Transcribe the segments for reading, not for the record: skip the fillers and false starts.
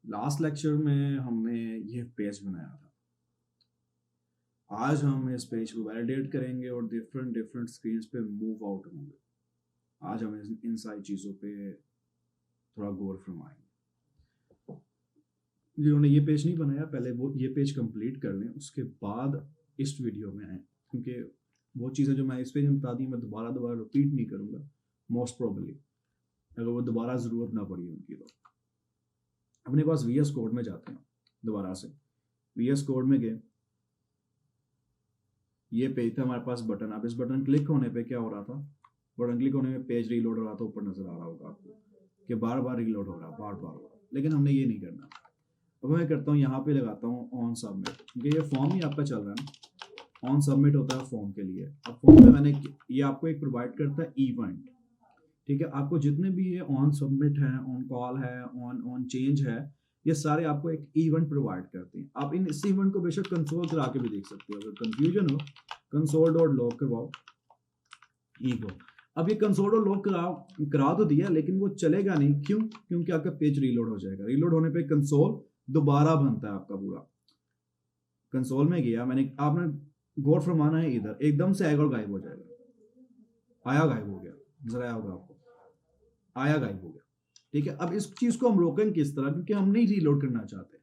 Last lecture में हमने ये पेज बनाया था। आज हम इस पेज को वैलिडेट करेंगे और डिफरेंट डिफरेंट स्क्रीन पे मूव आउट होंगे। आज हम इन सारी चीज़ों पे थोड़ा गौर फरमाएंगे। जिन्होंने ये पेज नहीं बनाया पहले वो ये पेज कंप्लीट कर लें, उसके बाद इस वीडियो में आए, क्योंकि वो चीज़ें जो मैं इस पेज में बता दी मैं दोबारा रिपीट नहीं करूँगा। मोस्ट प्रोबेबली अगर वो दोबारा ज़रूरत ना पड़ी उनकी तो अपने पास VS कोड में जाते हैं। दोबारा से VS कोड में गए, ये पेज था हमारे पास बटन। अब इस बटन क्लिक होने पे क्या हो रहा था, बटन क्लिक होने में पेज रीलोड हो रहा था, ऊपर नजर आ रहा होगा आपको कि बार बार रीलोड हो रहा, बार बार हो रहा। लेकिन हमने ये नहीं करना। अब मैं करता हूँ यहाँ पे लगाता हूँ ऑन सबमिट, क्योंकि ये फॉर्म ही आपका चल रहा है ना, ऑन सबमिट होता है फॉर्म के लिए। अब फॉर्म में मैंने ये आपको एक प्रोवाइड करता है इवेंट, ठीक है। आपको जितने भी ये ऑन सबमिट है, ऑन कॉल है, ऑन चेंज है, ये सारे आपको एक इवेंट प्रोवाइड करते हैं। आप इस इवेंट को बेशक कंसोल करा के भी देख सकते हो। अगर कंफ्यूजन हो console.log करवाओ ईगो। अब ये console.log करा तो दिया, लेकिन वो चलेगा नहीं। क्यों? क्योंकि आपका पेज रीलोड हो जाएगा। रीलोड होने पे कंसोल दोबारा बनता है आपका पूरा। कंसोल में गया मैंने, आपने गौर फरमाना है, इधर एकदम से आएगा और गायब हो जाएगा। आया गायब हो गया, नजर आया होगा आपको, आया गायब हो गया, ठीक है। अब इस चीज को हम रोकेंगे किस तरह, क्योंकि हम नहीं रीलोड करना चाहते।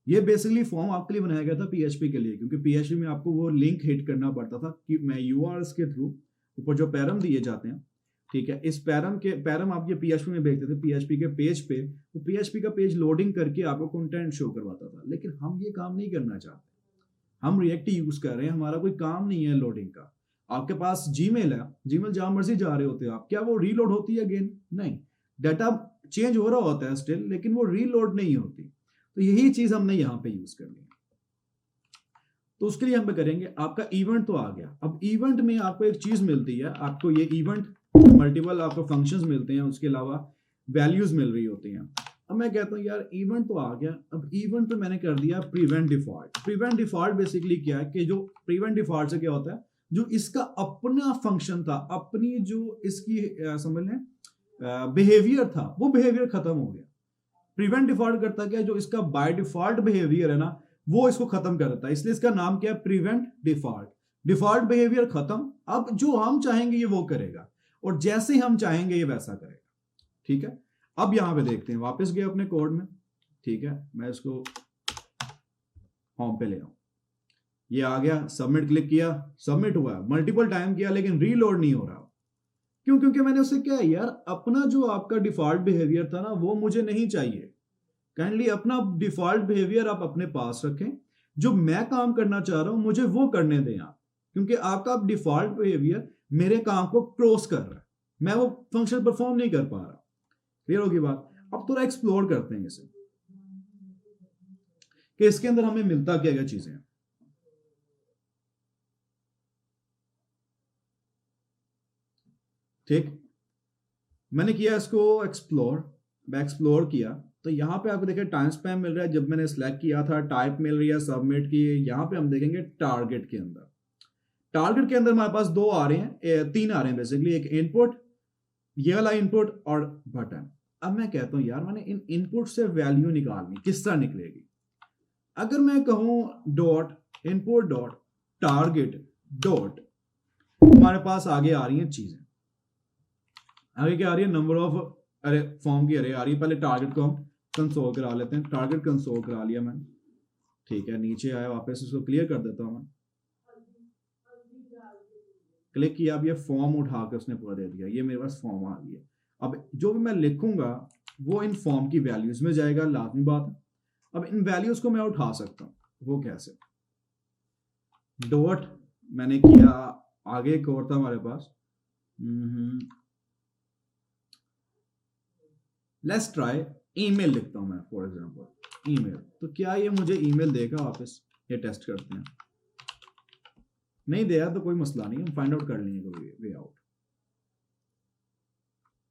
ये बेसिकली फॉर्म आपके लिए बनाया गया था PHP के लिए, क्योंकि PHP में आपको वो लिंक हिट करना पड़ता था कि मैं URLs के थ्रू ऊपर जो पैरम दिए जाते हैं, ठीक है, इस पैरम आप ये PHP में भेजते थे PHP के पेज पे, वो PHP का पेज लोडिंग करके आपको कंटेंट शो करवाता था। लेकिन हम ये काम नहीं करना चाहते। हम रिएक्ट यूज कर रहे हैं, हमारा कोई काम नहीं है लोडिंग का। आपके पास जीमेल है, जीमेल जहां मर्जी जा रहे होते हो आप, क्या वो रीलोड होती है अगेन? नहीं, डाटा चेंज हो रहा होता है स्टिल, लेकिन वो रीलोड नहीं होती। तो यही चीज हमने यहाँ पे यूज करनी है। तो उसके लिए हम करेंगे, आपका इवेंट तो आ गया। अब इवेंट में आपको एक चीज मिलती है, आपको ये इवेंट मल्टीपल आपको फंक्शंस मिलते हैं, उसके अलावा वैल्यूज मिल रही होती हैं। अब मैं कहता हूँ यार इवेंट तो आ गया, अब इवेंट पे मैंने कर दिया prevent default. Prevent default basically क्या है कि जो प्रीवेंट डिफॉल्ट से क्या होता है, जो इसका अपना फंक्शन था, अपनी जो इसकी समझ लें बिहेवियर था, वो बिहेवियर खत्म हो गया। प्रीवेंट डिफॉल्ट करता क्या, जो इसका बाय डिफॉल्ट बिहेवियर है ना, वो इसको खत्म कर देता है। इसलिए इसका नाम क्या है, प्रीवेंट डिफॉल्ट। डिफॉल्ट बिहेवियर खत्म, अब जो हम चाहेंगे ये वो करेगा, और जैसे हम चाहेंगे ये वैसा करेगा, ठीक है। अब यहां पे देखते हैं, वापस गए अपने कोड में, ठीक है। मैं इसको होम पे ले आऊं, ये आ गया, सबमिट क्लिक किया, सबमिट हुआ, मल्टीपल टाइम किया, लेकिन रीलोड नहीं हो रहा। क्यों? क्योंकि मैंने उसे क्या है यार, अपना जो आपका डिफॉल्ट बिहेवियर था ना, वो मुझे नहीं चाहिए। काइंडली अपना डिफॉल्ट बिहेवियर आप अपने पास रखें, जो मैं काम करना चाह रहा हूं मुझे वो करने दें आप, क्योंकि आपका डिफॉल्ट बिहेवियर मेरे काम को क्रॉस कर रहा है, मैं वो फंक्शन परफॉर्म नहीं कर पा रहा। क्लियर होगी बात? अब थोड़ा एक्सप्लोर करते हैं इसे कि इसके अंदर हमें मिलता क्या क्या चीजें हैं। ठीक, मैंने किया इसको एक्सप्लोर, मैं एक्सप्लोर किया तो यहाँ पे आपको देखिए टाइम स्पैम मिल रहा है जब मैंने सिलेक्ट किया था, टाइप मिल रही है सबमिट की। यहाँ पे हम देखेंगे टारगेट के अंदर, टारगेट के अंदर हमारे पास दो आ रहे हैं, तीन आ रहे हैं बेसिकली, एक इनपुट, ये वाला इनपुट और बटन। अब मैं कहता हूं यार मैंने इन इनपुट से वैल्यू निकालनी, किस तरह निकलेगी? अगर मैं कहूं dot input dot target dot, हमारे पास आगे आ रही हैं चीजें, आगे क्या आ रही है, नंबर ऑफ अरे फॉर्म की अरे आ रही है। पहले टारगेट को हम कंसोल करा लेते हैं, टारगेट कंसोल करा लिया मैंने, ठीक है। नीचे आया, वापस इसको क्लियर कर देता हूं मैं, क्लिक किया, अब ये फॉर्म उठा के उसने पूरा दे दिया, ये मेरे पास फॉर्म आ गई है। अब जो भी मैं लिखूंगा वो इन फॉर्म की वैल्यूज में जाएगा, लाजमी बात है। अब इन वैल्यूज को मैं उठा सकता हूं, वो कैसे? डॉट मैंने किया, आगे एक और था हमारे पास, लेट्स ट्राई ईमेल लिखता हूं मैं फॉर एग्जांपल, ईमेल। तो क्या ये मुझे ईमेल देगा वापस? ये टेस्ट करते हैं, नहीं दिया तो कोई मसला नहीं, हम फाइंड आउट कर लेंगे कोई वे आउट।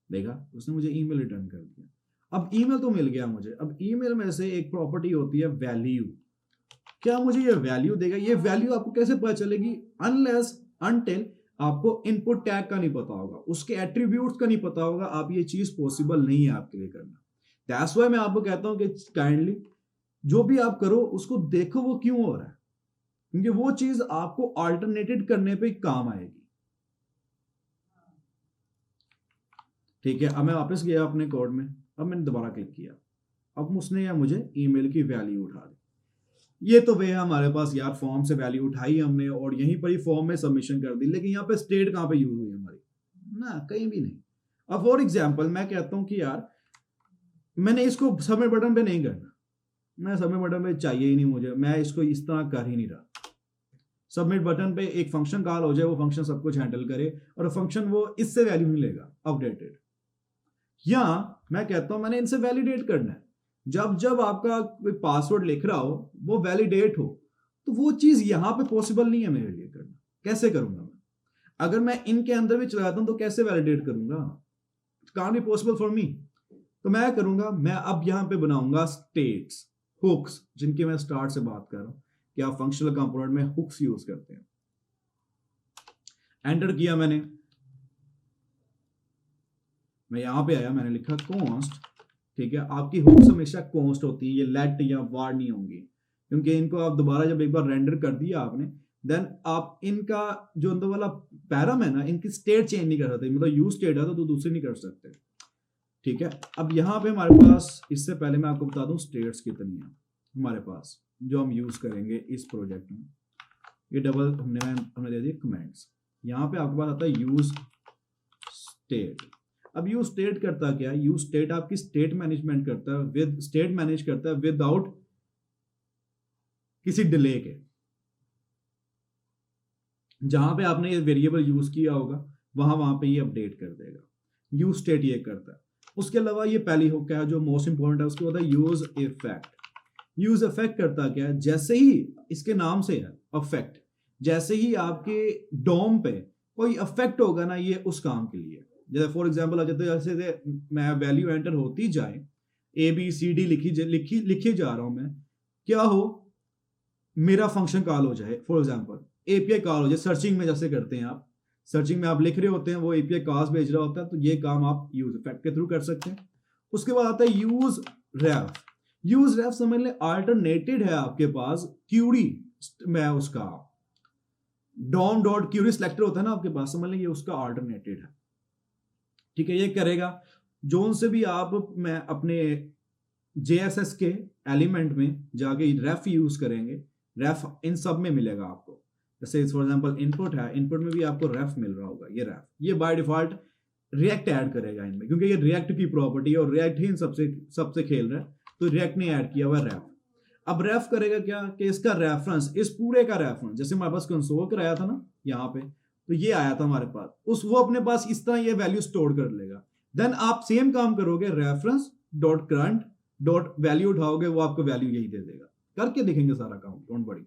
देखा, उसने मुझे ईमेल रिटर्न कर दिया। अब ईमेल तो मिल गया मुझे। अब ईमेल में से एक प्रॉपर्टी होती है वैल्यू। क्या मुझे ये वैल्यू देगा? ये वैल्यू आपको कैसे पता चलेगी? अनलेस अनटिल आपको इनपुट टैग का नहीं पता होगा, उसके एट्रीब्यूट्स का नहीं पता होगा, आप ये चीज पॉसिबल नहीं है आपके लिए करना। दैट्स व्हाई मैं आपको कहता हूं कि काइंडली जो भी आप करो उसको देखो वो क्यों हो रहा है, क्योंकि वो चीज आपको अल्टरनेटेड करने पे काम आएगी। ठीक है, अब मैं वापस गया अपने कोड में, अब मैंने दोबारा क्लिक किया, अब उसने या मुझे ईमेल की वैल्यू उठा दी। ये तो वे है हमारे पास यार, फॉर्म से वैल्यू उठाई हमने और यहीं पर ही फॉर्म में सबमिशन कर दी, लेकिन यहाँ पे स्टेट कहाँ पे यूज हुई हमारी ना, कहीं भी नहीं। अब फॉर एग्जाम्पल मैं कहता हूं कि यार मैंने इसको सबमिट बटन पे नहीं करना, मैं सबमिट बटन पे चाहिए ही नहीं मुझे, मैं इसको इस तरह कर ही नहीं रहा। सबमिट बटन पे एक फंक्शन कॉल हो जाए, वो फंक्शन सब कुछ हैंडल करे और फंक्शन वो इससे वैल्यू नहीं लेगा अपडेटेड। या मैं कहता हूं मैंने इनसे वैलिडेट करना है, जब जब आपका कोई पासवर्ड लिख रहा हो वो वैलिडेट हो, तो वो चीज यहां पे पॉसिबल नहीं है मेरे लिए करना। कैसे करूंगा मैं? अगर मैं इनके अंदर भी चलाता हूं तो कैसे वैलिडेट करूंगा? Can't be possible for me. तो मैं करूंगा, मैं अब यहां पे बनाऊंगा स्टेट्स, हुक्स, जिनकी मैं स्टार्ट से बात कर रहा हूं कि आप फंक्शनल कंपोनेंट में हुक्स यूज करते हैं। एंटर किया मैंने, मैं यहां पे आया, मैंने लिखा कॉन्स्ट। ठीक है, आपकी हुक्स हमेशा कॉन्स्ट होती है, ये लेट या वार नहीं होंगी, क्योंकि इनको आप दोबारा जब एक बार रेंडर कर दिया आपने, देन आप इनका जो अंदर वाला पैरम है ना, इनकी स्टेट चेंज नहीं कर सकते, मतलब यूज स्टेट है तो दूसरी नहीं कर सकते। ठीक है, अब यहाँ पे हमारे पास, इससे पहले मैं आपको बता दूं स्टेट्स कितनी है हमारे पास जो हम यूज करेंगे इस प्रोजेक्ट में। ये डबल हमने दे दिए कमेंट्स। यहाँ पे आपके पास आता है यूज स्टेट। अब यूज स्टेट करता क्या है? यूज स्टेट आपकी स्टेट मैनेजमेंट करता है, विद स्टेट मैनेज करता है विदाउट किसी डिले के। जहां पे आपने ये वेरिएबल यूज किया होगा वहां पे ये अपडेट कर देगा। यूज स्टेट ये करता है। उसके अलावा ये पहली हुक है जो मोस्ट इंपॉर्टेंट है, उसके बाद है यूज इफेक्ट। यूज इफेक्ट करता क्या है? जैसे ही इसके नाम से है अफेक्ट, जैसे ही आपके डोम पे कोई अफेक्ट होगा ना, ये उस काम के लिए। जैसे फॉर एग्जांपल जैसे मैं वैल्यू एंटर होती जाए, ए बी सी डी लिखी जा रहा हूं मैं, क्या हो, मेरा फंक्शन कॉल हो जाए, फॉर एग्जांपल एपीआई कॉल हो जाए, सर्चिंग में जैसे करते हैं आप, सर्चिंग में आप लिख रहे होते हैं, वो एपीआई कॉल्स भेज रहा होता है, तो ये काम आप यूज इफेक्ट के थ्रू कर सकते हैं। उसके बाद आता है यूज रेफ। यूज रेफ समझ ले अल्टरनेटेड है आपके पास क्यूरी में, उसका डॉम डॉट क्यूरी सिलेक्टर होता है ना आपके पास, समझ लें ये उसका अल्टरनेटेड है। ठीक है, ये करेगा जोन से भी आप, मैं अपने जेएसएस के एलिमेंट में जाके रेफ यूज करेंगे, रेफ इन सब में मिलेगा आपको। जैसे फॉर एग्जांपल इनपुट है, इनपुट में भी आपको रेफ मिल रहा होगा, ये रेफ, ये बाय डिफॉल्ट रिएक्ट ऐड करेगा इनमें, क्योंकि ये रिएक्ट की प्रॉपर्टी है और रिएक्ट ही इन सबसे खेल रहा है, तो रिएक्ट ने ऐड किया हुआ रेफ। अब रेफ करेगा क्या कि इसका रेफरेंस, इस पूरे का रेफरेंस, जैसे हमारे पास कंसोल कराया था ना यहाँ पे, तो ये आया था हमारे पास, वो अपने पास इस तरह ये वैल्यू स्टोर कर लेगा। देन आप सेम काम करोगे, reference dot current dot value उठाओगे, वो आपको वैल्यू यही दे देगा। करके देखेंगे सारा काम, डोंट वरी।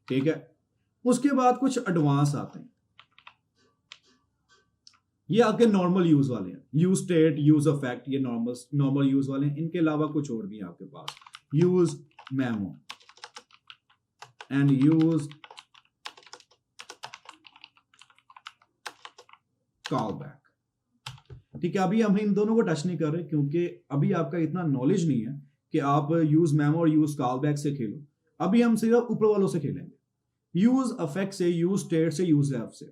ठीक है, उसके बाद कुछ एडवांस आते हैं, ये आपके नॉर्मल यूज वाले हैं, यूज स्टेट, यूज इफेक्ट, ये नॉर्मल यूज वाले हैं। इनके अलावा कुछ और भी है आपके पास, use memo and use callback. ठीक है, अभी हम इन दोनों को टच नहीं कर रहे, क्योंकि अभी आपका इतना नॉलेज नहीं है कि आप यूज मेमो और यूज कॉल बैक से खेलो। अभी हम सिर्फ ऊपर वालों से खेलेंगे, यूज अफेक्ट से, यूज स्टेट से, यूज रेफ से।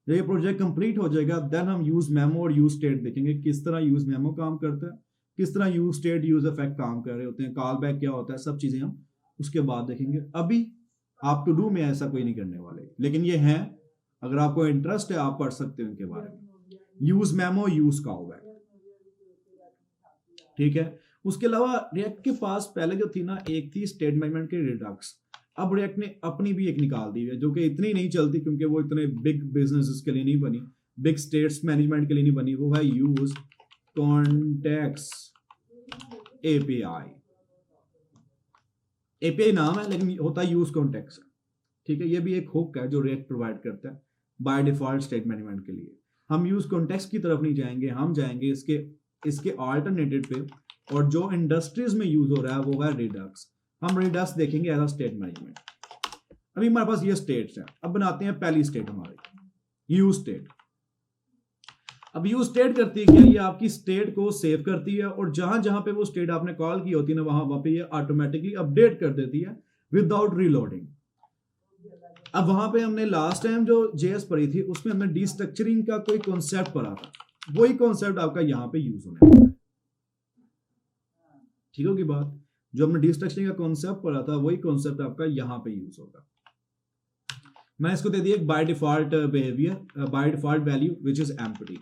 जब ये प्रोजेक्ट कंप्लीट हो जाएगा, देन हम यूज मेमो और यूज स्टेट देखेंगे, किस तरह यूज मेमो काम करता है, किस तरह यूज स्टेट, यूज इफेक्ट काम कर रहे होते हैं, कॉल बैक क्या होता है, सब चीजें हम उसके बाद देखेंगे। अभी आप टू डू में ऐसा कोई नहीं करने वाले, लेकिन ये है, अगर आपको इंटरेस्ट है आप पढ़ सकते हो इनके बारे में, use memo, use callback. ठीक है, उसके अलावा रिएक्ट के पास पहले जो थी ना, एक थी स्टेट मैनेजमेंट के रिडक्स। अब रिएक्ट ने अपनी भी एक निकाल दी है, जो कि इतनी नहीं चलती, क्योंकि वो इतने बिग बिजनेसेस के लिए नहीं बनी, बिग स्टेट्स मैनेजमेंट के लिए नहीं बनी। वो है यूज कॉन्टेक्स्ट एपीआई। एपीआई नाम है, लेकिन होता है यूज कॉन्टेक्स्ट। ठीक है, ये भी एक हुक है जो रिएक्ट प्रोवाइड करता है बाय डिफॉल्ट स्टेट मैनेजमेंट के लिए। हम यूज कॉन्टेक्स्ट की तरफ नहीं जाएंगे, हम जाएंगे इसके अल्टरनेटिव पे, और जो इंडस्ट्रीज में यूज हो रहा है वो है रिडक्स। हम रिडक्स देखेंगे एज अ स्टेट मैनेजमेंट। अभी हमारे पास ये स्टेट्स हैं, अब बनाते हैं पहली स्टेट हमारी, यूज स्टेट। अब यूज स्टेट करती है क्या, ये आपकी स्टेट को सेव करती है और जहां जहां पे वो स्टेट आपने कॉल की होती है ना वहां पे ये ऑटोमेटिकली अपडेट कर देती है विदाउट रीलोडिंग। अब वहां पे हमने लास्ट टाइम जो जेएस पढ़ी थी उसमें हमने डिस्ट्रक्चरिंग का कोई कॉन्सेप्ट पढ़ा था, वही कॉन्सेप्ट आपका यहाँ पे यूज होने वाला है। ठीक होगी बात, जो हमने डिस्ट्रक्चरिंग का कॉन्सेप्ट पढ़ा था वही कॉन्सेप्ट आपका यहाँ पे यूज होगा। मैं इसको दे दिया by default behaviour, by default value which is empty.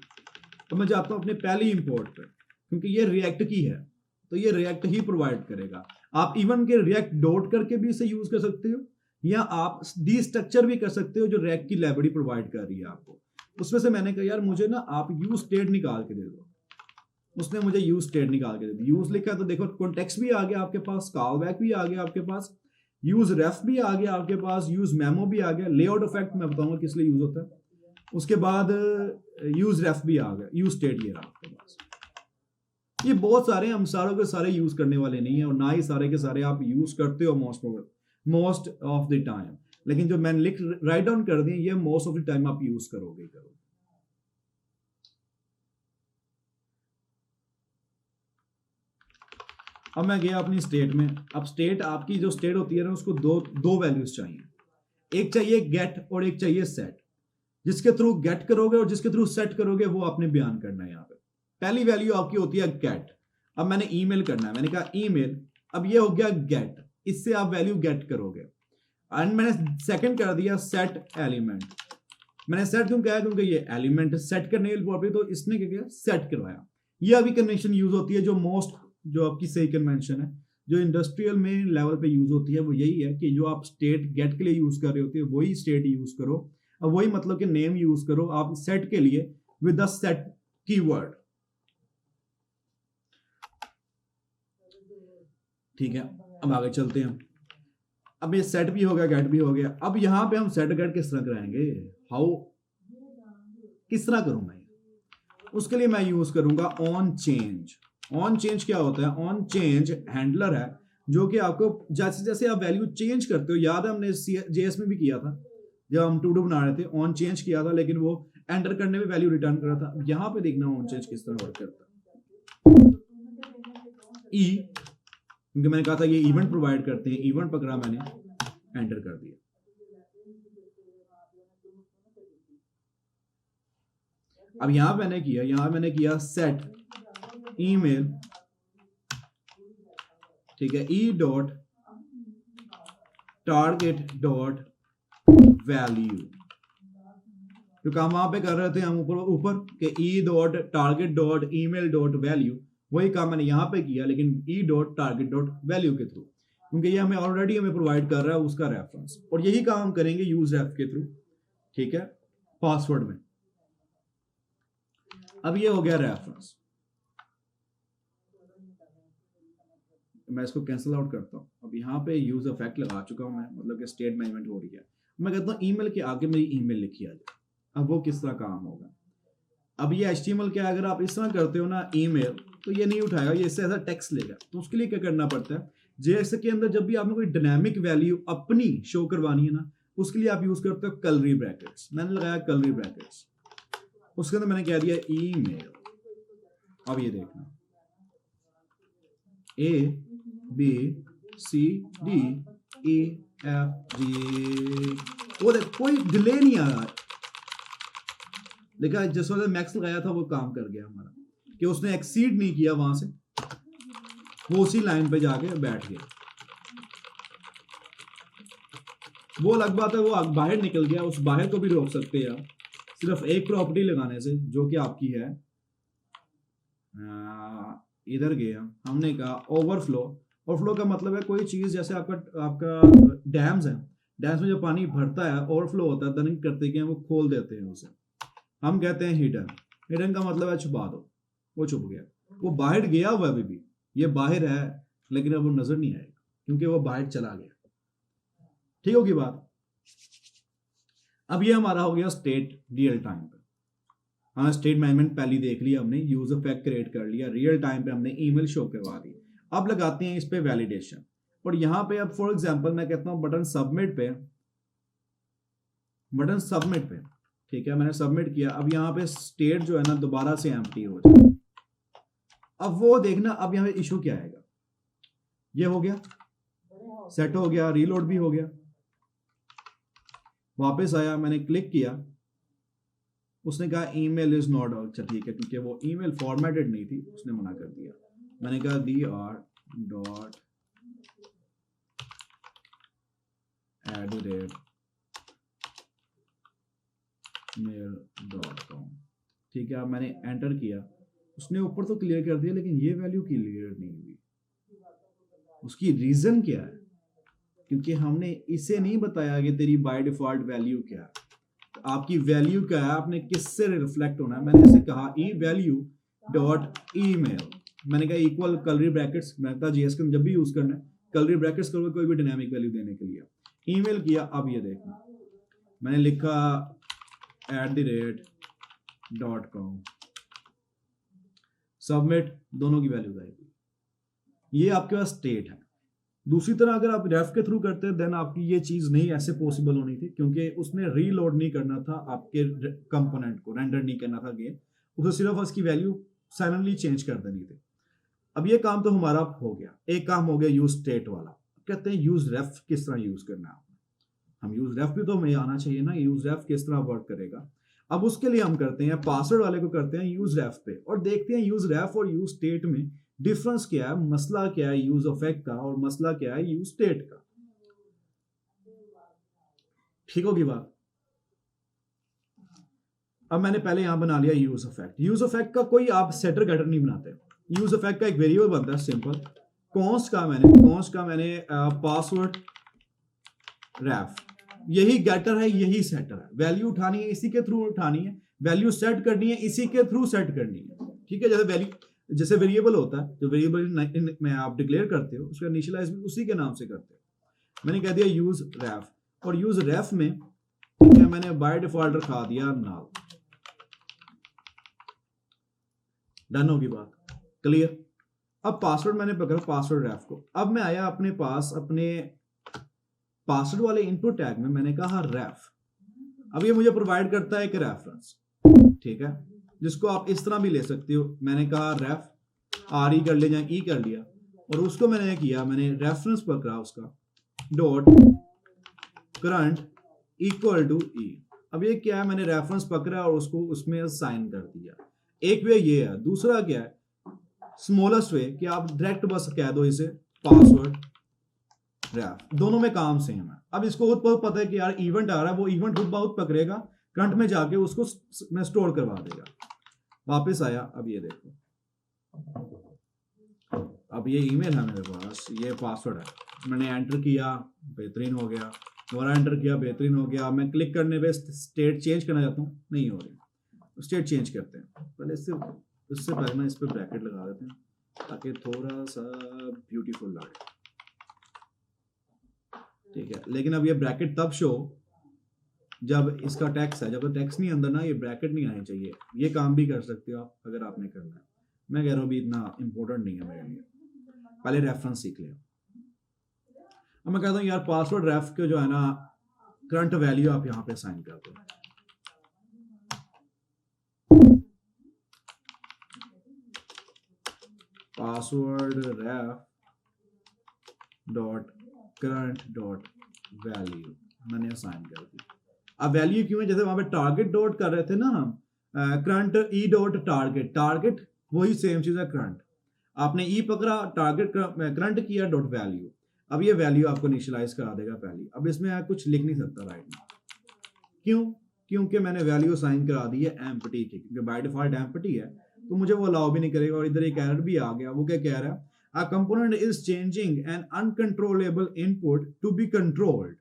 तो मैं जाता हूँ अपने पहली इंपोर्ट पे, क्योंकि ये रिएक्ट की है तो ये रिएक्ट ही प्रोवाइड करेगा। आप इवन के रिएक्ट डॉट करके भी इसे यूज कर सकते हो या आप डिस्ट्रक्चर भी कर सकते हो जो रिएक्ट की लाइब्रेरी प्रोवाइड कर रही है आपको। उसमें से मैंने कहा यार मुझे ना आप यूज स्टेट निकाल के दे दो, उसने मुझे यूज स्टेट निकाल के दे दी। यूज लिखा तो देखो कॉन्टेक्स्ट भी आ गया आपके पास, कॉल बैक भी आ गया आपके पास, यूज रेफ भी आ गया आपके पास, यूज मेमो भी आ गया, लेआउट इफेक्ट मैं बताऊंगा किस लिए यूज होता है, उसके बाद यूज रेफ भी आ गया, यूज स्टेट ये रहा आपके पास। ये बहुत सारे, हम सारों के सारे यूज करने वाले नहीं है और ना ही सारे के सारे आप यूज करते हो मोस्ट ऑफ द टाइम, लेकिन जो मैंने लिख राइट डाउन कर दिए ये मोस्ट ऑफ द टाइम आप यूज करोगे। अब मैं गया अपनी स्टेट में। अब स्टेट आपकी जो स्टेट होती है ना उसको दो वैल्यूज चाहिए, एक चाहिए गेट और एक चाहिए सेट। जिसके थ्रू गेट करोगे और जिसके थ्रू सेट करोगे वो आपने बयान करना है। यहाँ पे पहली वैल्यू आपकी होती है गेट। अब मैंने ईमेल करना है, मैंने कहा ईमेल, अब ये हो गया गेट, इससे आप वैल्यू गेट करोगे। एंड मैंने सेकंड कर दिया सेट एलिमेंट। मैंने सेट क्यों कहा, क्योंकि ये एलिमेंट सेट करने की प्रॉपर्टी, तो इसने क्या किया सेट करवाया। ये अभी कन्वेंशन यूज होती है जो आपकी सही कन्वेंशन है जो इंडस्ट्रियल में लेवल पे यूज होती है वो यही है कि जो आप स्टेट गेट के लिए यूज कर रहे होते हैं वही स्टेट यूज करो। अब वही मतलब कि नेम यूज करो आप सेट के लिए विद द सेट कीवर्ड। ठीक है, अब आगे चलते हैं। अब ये सेट भी हो गया गेट भी हो गया। अब यहां पे हम सेट गेट किस तरह कराएंगे, किस तरह करूं मैं, उसके लिए मैं यूज करूंगा ऑन चेंज। ऑन चेंज क्या होता है, ऑन चेंज हैंडलर है जो कि आपको जैसे जैसे आप वैल्यू चेंज करते हो, याद है हमने जेएस में भी किया था जब हम टू डू बना रहे थे, ऑन चेंज किया था लेकिन वो एंटर करने में वैल्यू रिटर्न कर रहा था। यहां पे देखना ऑन चेंज किस तरह वर्क करता है। ई, क्योंकि मैंने कहा था ये इवेंट प्रोवाइड करते हैं, इवेंट पकड़ा मैंने, एंटर कर दिया। अब यहां मैंने किया सेट ईमेल, ठीक है, ई डॉट टारगेट डॉट वैल्यू, जो काम वहां पे कर रहे थे हम ऊपर के ई dot target dot email dot value, वही काम मैंने यहां पे किया लेकिन ई डॉट टारगेट डॉट वैल्यू के थ्रू, क्योंकि ये हमें ऑलरेडी प्रोवाइड कर रहा है उसका रेफरेंस, और यही काम हम करेंगे यूज रेफ के थ्रू। ठीक है, पासवर्ड में। अब ये हो गया रेफरेंस, मैं इसको कैंसिल आउट करता हूं। अब यहाँ पे यूज इफेक्ट लगा चुका हूं मैं, मतलब कि स्टेट मैनेजमेंट हो रही है। मैं कहता हूँ ईमेल के आगे मेरी ईमेल लिखी आ जाए। अब वो किस तरह काम होगा, अब ये HTML क्या, अगर आप इस तरह करते हो ना ईमेल, तो ये नहीं उठाएगा, ये इससे ऐसा टेक्स्ट लेगा। तो उसके लिए क्या करना पड़ता है, जेएस के अंदर जब भी आपने कोई डायनामिक वैल्यू अपनी शो करवानी है ना, उसके लिए आप यूज करते हो कर्ली ब्रैकेट्स। मैंने लगाया कर्ली ब्रैकेट्स, उसके अंदर मैंने कह दिया ईमेल। अब ये देखना ABCDEFG, वो देख कोई डिले नहीं आ रहा। देखा जिस वजह मैक्स लगाया था वो काम कर गया हमारा, कि उसने एक्सीड नहीं किया वहां से, वो उसी लाइन पे जाके बैठ गया। वो अलग बात है, वो बाहर निकल गया, उस बाहर को भी रोक सकते हैं आप सिर्फ एक प्रॉपर्टी लगाने से जो कि आपकी है, इधर गया हमने कहा ओवरफ्लो। ओवरफ्लो का मतलब है कोई चीज, जैसे आपका डैम्स है, डैम्स में जब पानी भरता है ओवरफ्लो होता है, दन करते क्या वो खोल देते हैं उसे, हम कहते हैं हिडन। हिडन का मतलब है छुपा दो, वो छुप गया, वो बाहर गया हुआ अभी भी, ये बाहर है लेकिन अब वो नजर नहीं आएगा क्योंकि वो बाहर चला गया। ठीक होगी बात। अब ये हमारा हो गया स्टेट रियल टाइम पे। हाँ, स्टेट मैनेजमेंट पहले देख लिया हमने, यूज इफेक्ट क्रिएट कर लिया, रियल टाइम पे हमने ईमेल शो करवा दी। अब लगाते हैं इस पे वैलिडेशन, और यहां पे अब फॉर एग्जांपल मैं कहता हूं बटन सबमिट पे ठीक है, मैंने सबमिट किया। अब यहाँ पे स्टेट जो है ना दोबारा से एम्प्टी हो जाए। अब वो देखना, अब यहाँ पे इशू क्या आएगा। ये हो गया, सेट हो गया, रीलोड भी हो गया। वापस आया, मैंने क्लिक किया, उसने कहा ईमेल इज नॉट। अच्छा ठीक है, क्योंकि वो ईमेल फॉर्मेटेड नहीं थी, उसने मना कर दिया। मैंने कहा dr@mail.com। ठीक है, अब मैंने एंटर किया, उसने ऊपर तो क्लियर कर दिया, लेकिन ये वैल्यू क्लियर नहीं हुई। उसकी रीजन क्या है? क्योंकि हमने इसे नहीं बताया कि तेरी बाय डिफॉल्ट वैल्यू क्या है, आपकी वैल्यू क्या है, आपने किससे रिफ्लेक्ट होना है। मैंने इसे कहा ई वैल्यू डॉट ईमेल, मैंने कहा इक्वल कर्ली ब्रैकेट्स। मैं कहा जीएस जब भी यूज करना है कर्ली ब्रैकेट्स करोगे कोई भी डायनामिक वैल्यू देने के लिए। ईमेल किया, अब ये देखना, मैंने लिखा @.com, सबमिट, दोनों की वैल्यू आएगी। ये आपके पास स्टेट है। दूसरी तरह अगर आप रेफ के थ्रू करते हैं देन आपकी ये चीज नहीं ऐसे पॉसिबल होनी थी, क्योंकि उसने रीलोड नहीं करना था आपके कंपोनेंट को, रेंडर नहीं करना था गेम, उसे सिर्फ उसकी वैल्यू साइलेंटली चेंज कर देनी थी। अब ये काम तो हमारा हो गया। एक काम हो गया यूज स्टेट वाला। कहते हैं यूज रेफ किस तरह यूज करना है। हम यूज रेफ भी तो हमें आना चाहिए ना, यूज रेफ किस तरह वर्क करेगा। अब उसके लिए हम करते हैं पासवर्ड वाले को करते हैं यूज रेफ पे, और देखते हैं यूज रेफ और यूज स्टेट में डिफरेंस क्या है, मसला क्या है यूज इफेक्ट का, और मसला क्या है यूज स्टेट का। ठीक होगी बात। अब मैंने पहले यहां बना लिया यूज इफेक्ट। यूज इफेक्ट का कोई आप सेटर गेटर नहीं बनाते। यूज इफेक्ट का एक वेरिएबल बनता है सिंपल, कॉन्स्ट का मैंने पासवर्ड रेफ, यही गेटर है यही सेटर है। वैल्यू उठानी है इसी के थ्रू उठानी है, वैल्यू सेट करनी है इसी के थ्रू सेट करनी है। ठीक है, जैसे वेरिएबल होता है, जो वेरिएबल में आप डिक्लेयर करते हो उसका इनिशियलाइज भी उसी के नाम से करते हो। मैंने कह दिया यूज रेफ, और यूज रेफ में ठीक है मैंने बाय डिफॉल्ट रखा दिया नल। डन होगी बात, क्लियर। अब पासवर्ड मैंने पकड़ा पासवर्ड रेफ को। अब मैं आया अपने पास, अपने पासवर्ड वाले इनपुट टैग में मैंने कहा रेफ। अब ये मुझे प्रोवाइड करता है एक रेफरेंस, ठीक है, जिसको आप इस तरह भी ले सकते हो। मैंने कहा रेफ आर ई कर लिया या ई कर लिया, और उसको मैंने किया, मैंने रेफरेंस पकड़ा उसका डॉट करंट इक्वल टू ई। अब ये क्या है, मैंने रेफरेंस पकड़ा और उसको उसमें साइन कर दिया। एक वे ये है। दूसरा क्या है, स्मॉलेस्ट वे, कि आप डायरेक्ट बस कह दो इसे पासवर्ड रेफ, दोनों में काम सेम है। अब इसको खुद बहुत पता है कि यार इवेंट आ रहा है, वो इवेंट खुद बहुत पकड़ेगा, करंट में जाके उसको मैं स्टोर करवा देगा। वापस आया, अब ये देखो, अब ये ईमेल है मेरे पास, ये पासवर्ड है, मैंने एंटर किया, बेहतरीन हो गया, दोबारा एंटर किया, बेहतरीन हो गया। मैं क्लिक करने पे स्टेट चेंज करना चाहता हूँ, नहीं हो रही, स्टेट चेंज करते हैं। पहले इससे पहले ना इस पर ब्रैकेट लगा देते हैं ताकि थोड़ा सा ब्यूटीफुल लगे, ठीक है। लेकिन अब ये ब्रैकेट तब शो जब इसका टेक्स्ट है, जब टेक्स्ट नहीं अंदर ना ये ब्रैकेट नहीं आनी चाहिए। ये काम भी कर सकते हो आप अगर आपने करना है, मैं कह रहा हूँ भी इतना इंपॉर्टेंट नहीं है मेरे लिए, पहले रेफरेंस सीख लिया। अब मैं कहता हूँ यार पासवर्ड रेफ के जो है ना करंट वैल्यू आप यहाँ पे असाइन कर दो। Password ref dot current dot value मैंने असाइन कर दी। अब वैल्यू क्यों है, जैसे वहां पे टारगेट डॉट कर रहे थे ना हम, करंट ई डॉट टारगेट, टारगेट वही सेम चीज है करंट, आपने ई पकड़ा, टारगेट करंट किया डॉट वैल्यू। अब ये वैल्यू आपको इनिशियलाइज करा देगा पहली। अब इसमें कुछ लिख नहीं सकता राइट में, क्यों? क्योंकि मैंने वैल्यू असाइन करा दी है एम्प्टी की, क्योंकि बाय डिफॉल्ट एम्प्टी है तो मुझे वो अलाउ भी नहीं करेगा। और इधर एक एरर भी आ गया, वो क्या कह रहा है, a component is changing an uncontrollable input to be controlled।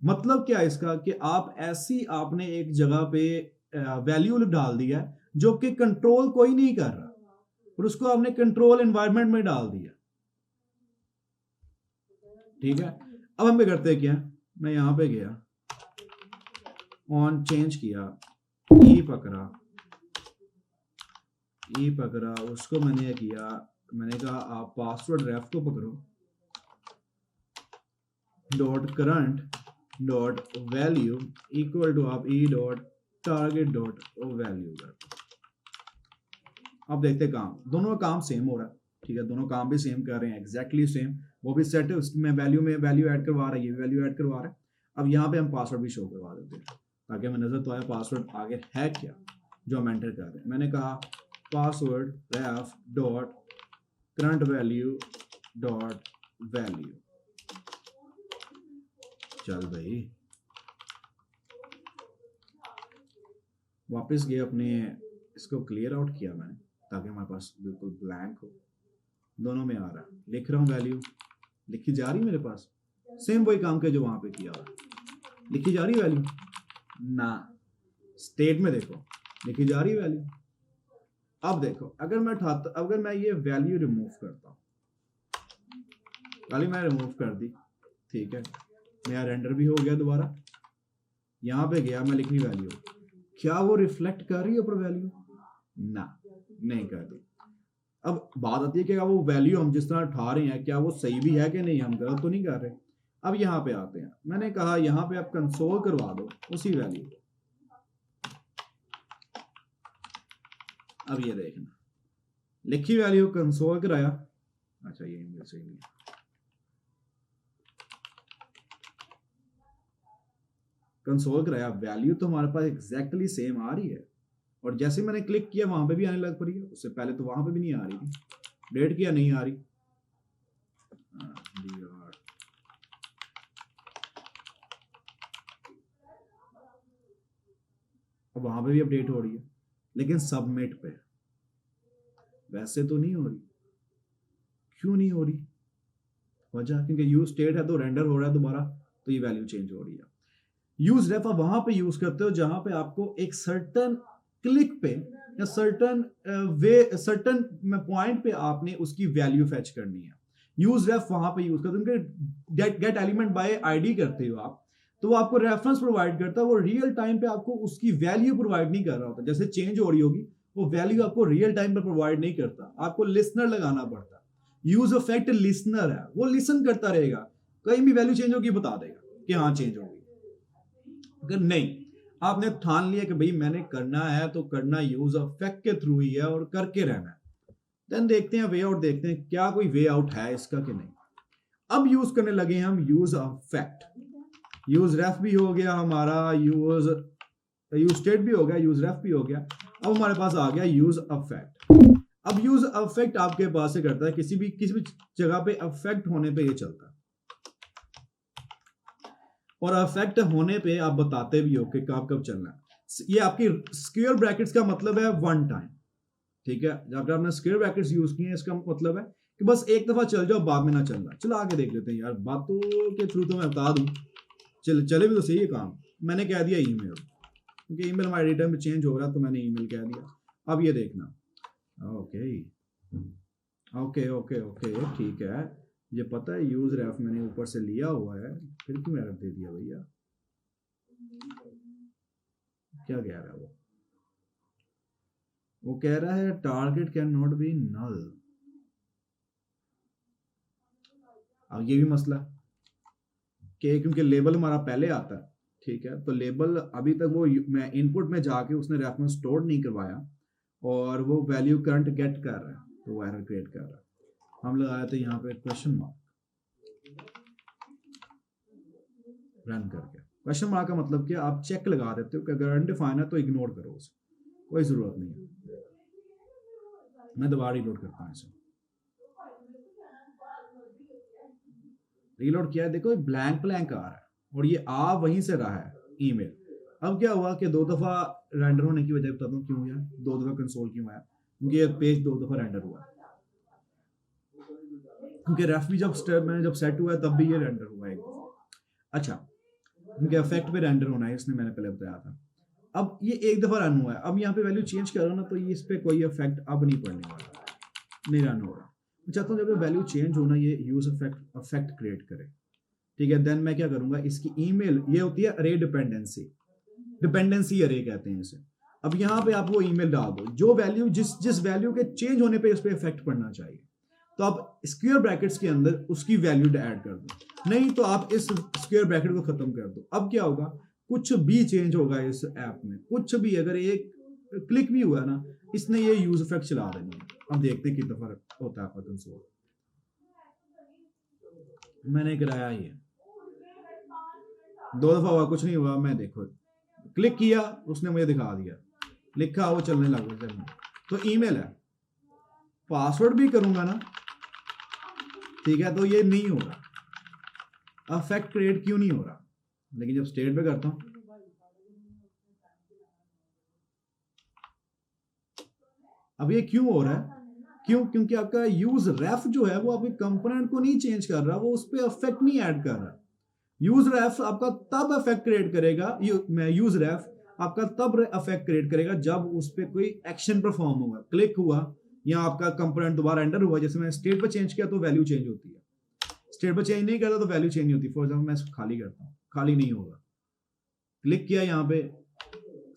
मतलब क्या इसका, कि आप ऐसी आपने एक जगह पे वैल्यू डाल दिया जो कि कंट्रोल कोई नहीं कर रहा, और उसको आपने कंट्रोल एनवायरनमेंट में डाल दिया, ठीक है। अब हम क्या करते हैं, क्या मैं यहां पे गया, ऑन चेंज किया, ई पकड़ा, उसको मैंने किया, मैंने कहा आप पासवर्ड रेफ को पकड़ो dot current dot value equal to आप e dot target dot value कर दो। अब देखते हैं काम, दोनों का काम सेम हो रहा है, ठीक है, दोनों काम भी सेम कर रहे हैं, एग्जैक्टली सेम। वो भी सेट है, उसमें वैल्यू ऐड करवा रहा है, ये वैल्यू ऐड करवा रहा है। अब यहाँ पे हम पासवर्ड भी शो करवा देते हैं ताकि हमें नजर तो आए पासवर्ड आगे है क्या जो हम एंटर कर रहे हैं। मैंने कहा password ref dot current value dot value. चल भाई, वापस गए अपने, इसको क्लियर आउट किया मैंने ताकि हमारे पास बिल्कुल ब्लैंक हो। दोनों में आ रहा है, लिख रहा हूँ वैल्यू, लिखी जा रही मेरे पास, सेम वही काम के जो वहां पे किया हुआ, लिखी जा रही वैल्यू ना, स्टेट में देखो लिखी जा रही वैल्यू। अब देखो अगर मैं ये वैल्यू रिमूव करता हूँ, वैल्यू मैं रिमूव कर दी, ठीक है, मेरा रेंडर भी हो गया दोबारा, यहाँ पे गया मैं लिखनी वैल्यू, क्या वो रिफ्लेक्ट कर रही है ऊपर वैल्यू? ना, नहीं कर रही। अब बात आती है कि वो वैल्यू हम जिस तरह उठा रहे हैं क्या वो सही भी है कि नहीं, हम गलत तो नहीं कर रहे। अब यहाँ पे आते हैं, मैंने कहा यहाँ पे आप कंसोल करवा दो उसी वैल्यू। अब ये देखना, लिखी वैल्यू कंसोल कराया, अच्छा ये ईमेल सही नहीं है, कंसोल कराया, वैल्यू तो हमारे पास एग्जैक्टली सेम आ रही है, और जैसे मैंने क्लिक किया वहां पे भी आने लग पड़ी है, उससे पहले तो वहां पे भी नहीं आ रही थी, डेट किया नहीं आ रही। अब वहां पे भी अपडेट हो रही है, लेकिन सबमिट पे वैसे तो नहीं हो रही। क्यों नहीं हो रही? वजह क्योंकि यूज स्टेट है तो रेंडर हो रहा है दोबारा, तो ये वैल्यू चेंज हो रही है। यूज रेफ आप वहां पे यूज करते हो जहां पे आपको एक सर्टन क्लिक पे या सर्टन पॉइंट पे आपने उसकी वैल्यू फेच करनी है। यूज रेफ वहां पे यूज करते हो, गेट एलिमेंट बाय आईडी करते हो आप, तो वो आपको रेफरेंस प्रोवाइड करता है, वो रियल टाइम पे आपको उसकी वैल्यू प्रोवाइड नहीं कर रहा होता। जैसे चेंज हो रही होगी वो वैल्यू आपको रियल टाइम पे प्रोवाइड नहीं करता, आपको लिसनर लगाना पड़ता है। यूज इफेक्ट लिसनर है, वो लिसन करता रहेगा, कहीं भी वैल्यू चेंज होगी बता देगा कि हाँ चेंज होगी। अगर नहीं, आपने ठान लिया कि भाई मैंने करना है तो करना यूज इफेक्ट के थ्रू ही है और करके रहना है, देन देखते हैं वे आउट, देखते हैं क्या कोई वे आउट है इसका कि नहीं। अब यूज करने लगे हम यूज इफेक्ट, यूज रेफ भी हो गया हमारा, यूज स्टेट भी हो गया, यूज रेफ भी हो गया, अब हमारे पास आ गया यूज इफेक्ट। अब यूज इफेक्ट आपके पास से करता है किसी भी जगह पे इफेक्ट होने पे ये चलता है, और इफेक्ट होने पे आप बताते भी हो कि कब चलना है। ये आपकी स्क्वायर ब्रैकेट्स का मतलब है वन टाइम, ठीक है, जब आपने स्क्वायर ब्रैकेट्स यूज किए हैं इसका मतलब है कि बस एक दफा चल जाओ, बाद में ना चलना। चलो आगे देख लेते हैं यार, बातों के थ्रू तो मैं बता दूं, चले भी तो सही है काम। मैंने कह दिया ईमेल, क्योंकि ईमेल हमारे एडिटर में चेंज हो रहा तो मैंने ईमेल कह दिया। अब ये देखना, ओके ओके ओके ओके ठीक है, ये पता है यूज रेफ मैंने ऊपर से लिया हुआ है, फिर क्यों एरर दे दिया भैया? क्या कह रहा है वो कह रहा है target can not be null. अब ये भी मसला कि क्योंकि लेबल हमारा पहले आता है, ठीक है, तो लेबल अभी तक वो मैं इनपुट में जाके उसने रेफरेंस स्टोर नहीं करवाया और वो वैल्यू करंट गेट कर रहा है, तो वो एरर क्रिएट कर रहा है। हम लगाए थे यहाँ पे क्वेश्चन मार्क, रन करके। क्वेश्चन मार्क का मतलब कि आप चेक लगा देते हो कि अगर अनडिफाइन है तो इग्नोर करो उसे, कोई जरूरत नहीं है। मैं दोबारा रीलोड करता हूँ इसे, रीलोड किया है, देखो ब्लैंक ब्लैंक आ रहा है और ये आ वहीं से रहा है ईमेल। अब क्या हुआ कि दो दफा रेंडर होने की वजह बताता हूँ क्यों हुआ, दो दफा कंसोल क्यों आया, क्योंकि ये पेज दो दफा रेंडर हुआ, क्योंकि रेफ भी जब सेट हुआ है तब भी ये रेंडर हुआ है एक दफा। अच्छा, क्योंकि इफेक्ट पे रेंडर होना है, इसने मैंने पहले बताया था। अब ये एक दफा रन हुआ है, अब यहाँ पे वैल्यू चेंज करो ना तो ये इस पे कोई इफेक्ट अब नहीं पड़ने वाला, नहीं रन हो रहा। मैं चाहता हूँ जब वैल्यू चेंज होना ये यूज इफेक्ट क्रिएट करे, ठीक है। देन मैं क्या करूंगा, इसकी ईमेल, ये होती है अरे डिपेंडेंसी अरे कहते हैं इसे। अब यहाँ पे आप वो ईमेल डाल दो जो वैल्यू जिस वैल्यू के चेंज होने पे उस पर इफेक्ट पड़ना चाहिए, तो आप स्क्वायर ब्रैकेट्स के अंदर उसकी वैल्यू ऐड कर दो, नहीं तो आप इस स्क्वायर ब्रैकेट को खत्म कर दो। अब क्या होगा, कुछ भी चेंज होगा इस ऐप में, कुछ भी, अगर एक क्लिक भी हुआ ना, इसने ये यूज इफेक्ट चला देंगे। अब देखते हैं कितना फर्क होता है आपका कंसोल। मैंने कराया ये 2 दफा हुआ, कुछ नहीं हुआ। मैं देखो क्लिक किया, उसने मुझे दिखा दिया, लिखा, वो चलने लगा चलने। तो ईमेल है, पासवर्ड भी करूंगा ना, ठीक है, तो ये नहीं हो रहा, अफेक्ट क्रिएट क्यों नहीं हो रहा। लेकिन जब स्टेट पे करता हूं, अब ये क्यों हो रहा है, क्यों? क्योंकि आपका यूज रेफ जो है वो आपके कंपोनेंट को नहीं चेंज कर रहा, वो उस पर अफेक्ट नहीं ऐड कर रहा। यूज रेफ आपका तब अफेक्ट क्रिएट करेगा, यूज रेफ आपका तब अफेक्ट क्रिएट करेगा जब उस पर कोई एक्शन परफॉर्म होगा, क्लिक हुआ या आपका कंपोनेंट दोबारा एंटर हुआ। जैसे मैं स्टेट पर चेंज किया तो वैल्यू चेंज होती है, स्टेट पर चेंज नहीं करता तो वैल्यू चेंज नहीं होती। फॉर एग्जाम्पल मैं खाली करता हूँ, खाली नहीं होगा, क्लिक किया, यहाँ पे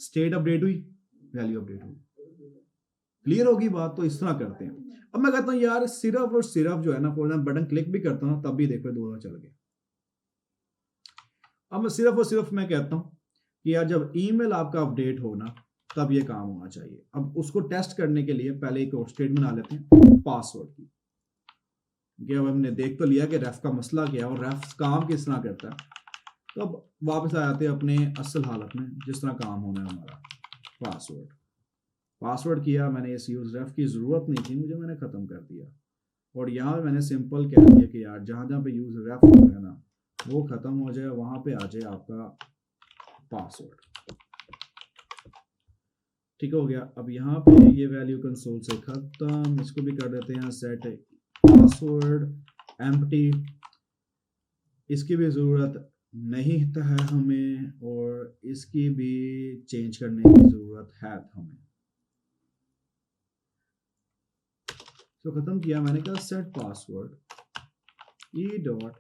स्टेट अपडेट हुई, वैल्यू अपडेट हुई। क्लियर होगी बात? तो इस तरह करते हैं। अब मैं कहता हूँ यार सिर्फ और सिर्फ जो है ना, फॉर एग्जाम्पल बटन क्लिक भी करता हूँ तब भी देखो 2 चल गए। अब मैं सिर्फ और सिर्फ मैं कहता हूँ कि यार जब ईमेल आपका अपडेट हो ना, तब ये काम होना चाहिए। अब उसको टेस्ट करने के लिए पहले एक और स्टेटमेंट बना लेते हैं पासवर्ड की, कि अब हमने देख तो लिया कि रेफ का मसला क्या है और रेफ काम किस तरह करता है। तो अब वापस आ जाते हैं अपने असल हालत में, जिस तरह काम होना है हमारा। पासवर्ड किया मैंने, इस यूज रेफ की जरूरत नहीं थी मुझे, मैंने खत्म कर दिया। और यहाँ मैंने सिंपल कह दिया कि यार जहां जहां पे यूज रेफ हो है ना, वो खत्म हो जाए, वहां पे आ जाए आपका पासवर्ड। ठीक हो गया। अब यहाँ पे ये वैल्यू कंसोल से खत्म, इसको भी कर देते हैं सेट पासवर्ड एम्प्टी, इसकी भी जरूरत नहीं है हमें, और इसकी भी चेंज करने की जरूरत है हमें। तो खत्म किया मैंने, कहा सेट पासवर्ड ई डॉट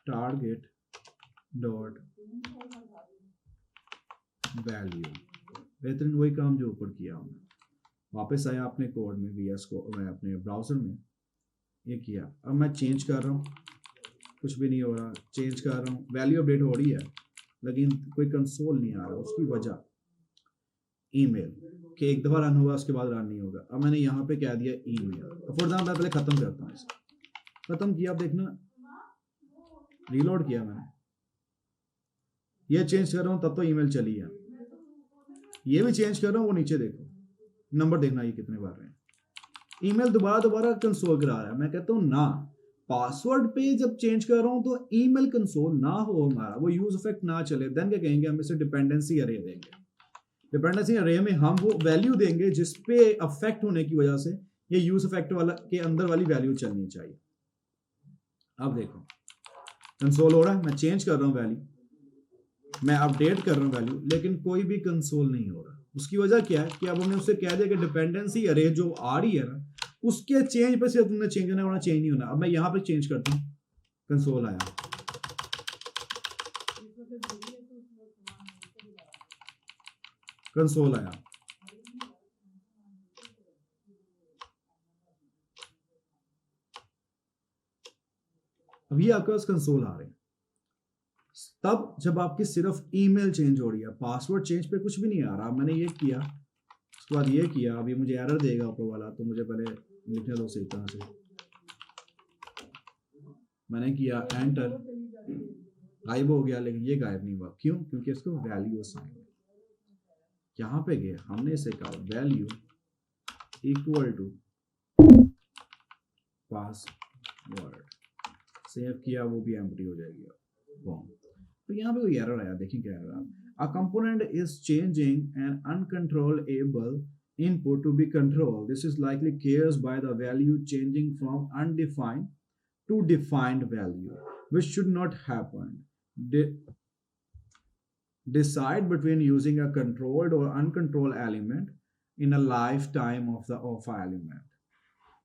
टारगेट डॉट वैल्यू। बेहतरीन, वही काम जो ऊपर किया हमने। वापस आया अपने कोड में, VS को मैं अपने ब्राउजर में ये किया। अब मैं चेंज कर रहा हूँ, कुछ भी नहीं हो रहा, चेंज कर रहा हूँ, वैल्यू अपडेट हो रही है लेकिन कोई कंसोल नहीं आ रहा। उसकी वजह ईमेल कि एक दफा रन हुआ उसके बाद रन नहीं होगा। अब मैंने यहाँ पे कह दिया ईमेल। फॉर एग्जाम्पल पहले खत्म करता हूँ इसे, खत्म किया, अब देखना रीलोड किया मैंने, ये चेंज कर रहा हूँ तब तो ईमेल चली है, ये भी चेंज कर रहा हूँ, वो नीचे देखो नंबर देखना ये कितने बार रहे हैं। ईमेल दोबारा कंसोल करा रहा है। मैं कहता हूँ ना, पासवर्ड पे जब चेंज कर रहा हूँ तो ईमेल कंसोल ना हो हमारा, वो यूज इफेक्ट ना चले। देन क्या कहेंगे, हम इसे डिपेंडेंसी अरे देंगे। डिपेंडेंसी अरे में हम वो वैल्यू देंगे जिसपे अफेक्ट होने की वजह से ये यूज इफेक्ट वाला के अंदर वाली वैल्यू चलनी चाहिए। अब देखो कंसोल हो रहा है, मैं चेंज कर रहा हूँ वैल्यू, मैं अपडेट कर रहा हूँ वैल्यू, लेकिन कोई भी कंसोल नहीं हो रहा। उसकी वजह क्या है कि अब हमने उससे कह दिया कि डिपेंडेंसी अरे जो आ रही है ना, उसके चेंज पे सिर्फ तुमने चेंज होना, चेंज नहीं होना। अब मैं यहाँ पे चेंज करता हूँ, कंसोल आया, कंसोल आया। अभी आपके पास कंसोल आ रहे हैं तब जब आपकी सिर्फ ईमेल चेंज हो रही है, पासवर्ड चेंज पे कुछ भी नहीं आ रहा। मैंने ये किया, उसके बाद ये किया, अभी मुझे एरर देगा ऊपर वाला, तो मुझे पहले लिखने दो सही तरह से। मैंने किया एंटर, गायब हो गया, लेकिन ये गायब नहीं हुआ। क्यों? क्योंकि इसको वैल्यू असाइन, यहाँ पे गए हमने इसे कहा value equal to password, save किया, वो भी एम्प्टी हो जाएगी। तो यहाँ पे कोई एरर आया, देखिए क्या एरर आया। A component is changing an uncontrollable input to be controlled. This is likely caused by the value changing from undefined to defined value, which should not happen. Decide between using a controlled or uncontrolled element in a lifetime of element.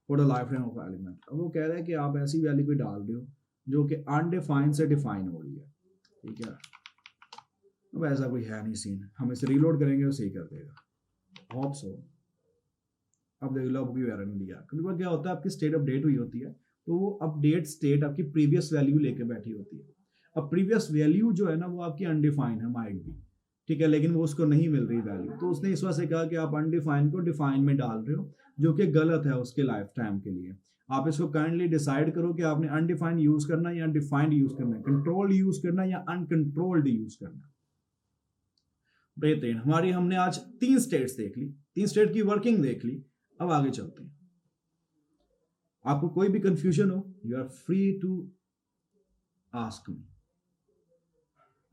For the lifetime of element. अब वो कह रहा है कि आप ऐसी value कोई डाल दो जो कि अनडिफाइंड से डिफाइन हो रही है, ठीक है। अब ऐसा कोई है नहीं सीन, हम इसे रीलोड करेंगे और सही कर देगा, होप सो। अब देख लो, अब भी एरर नहीं दिया। कभी बार क्या होता है, आपकी स्टेट अपडेट हुई होती है तो वो अपडेट स्टेट आपकी प्रीवियस वैल्यू लेके बैठी होती है। अब प्रीवियस वैल्यू जो है ना वो आपकी अनडिफाइंड है, माइट भी, ठीक है, लेकिन वो उसको नहीं मिल रही वैल्यू, तो उसने इस वजह से कहा कि आप अनडिफाइंड को डिफाइन में डाल रहे हो, जो कि गलत है उसके लाइफ टाइम के लिए। आप इसको काइंडली डिसाइड करो कि आपने अनडिफाइंड यूज करना है या डिफाइंड यूज करना है, कंट्रोल्ड यूज करना है या अनकंट्रोल्ड यूज करना है। बेहतरीन, हमारी हमने आज 3 स्टेट्स देख ली, 3 स्टेट की वर्किंग देख ली। अब आगे चलते हैं। आपको कोई भी कंफ्यूजन हो, you are free to ask me.